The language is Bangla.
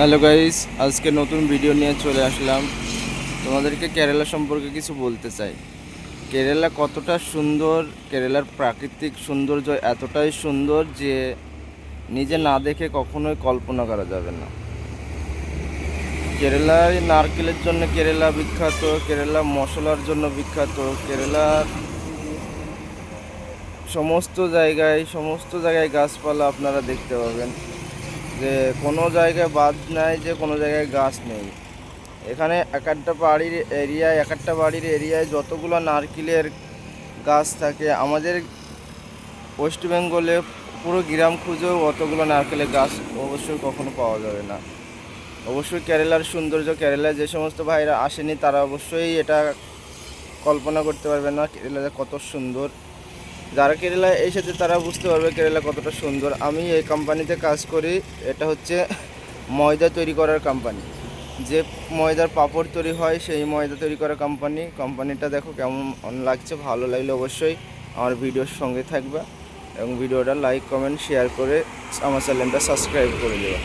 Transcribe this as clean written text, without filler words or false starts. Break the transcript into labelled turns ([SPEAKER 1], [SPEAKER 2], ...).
[SPEAKER 1] হ্যালো গাইস, আজকে নতুন ভিডিও নিয়ে চলে আসলাম। তোমাদেরকে কেরালা সম্পর্কে কিছু বলতে চাই। কেরালা কতটা সুন্দর, কেরালার প্রাকৃতিক সৌন্দর্য এতটাই সুন্দর যে নিজে না দেখে কখনোই কল্পনা করা যাবে না। কেরালায় নারকেলের জন্য কেরালা বিখ্যাত, কেরালা মশলার জন্য বিখ্যাত। কেরালার সমস্ত জায়গায় গাছপালা আপনারা দেখতে পাবেন, যে কোনো জায়গায় বাদ নাই যে কোনো জায়গায় গাছ নেই। এখানে এক একটা বাড়ির এরিয়ায় যতগুলো নারকেলের গাছ থাকে, আমাদের ওয়েস্ট বেঙ্গলে পুরো গ্রাম খুঁজেও অতগুলো নারকেলের গাছ অবশ্যই কখনো পাওয়া যাবে না। অবশ্যই কেরালার সৌন্দর্য, কেরালায় যে সমস্ত ভাইরা আসেনি তারা অবশ্যই এটা কল্পনা করতে পারবে না কেরালা কত সুন্দর। যারা কেরালায় এসেছে তারা বুঝতে পারবে কেরালা কতটা সুন্দর। আমি এই কোম্পানিতে কাজ করি, এটা হচ্ছে ময়দা তৈরি করার কোম্পানি। যে ময়দার পাঁপড় তৈরি হয় সেই ময়দা তৈরি করা কোম্পানিটা দেখো কেমন লাগছে। ভালো লাগলে অবশ্যই আমার ভিডিওর সঙ্গে থাকবে এবং ভিডিওটা লাইক কমেন্ট শেয়ার করে আমার চ্যানেলটা সাবস্ক্রাইব করে দেবে।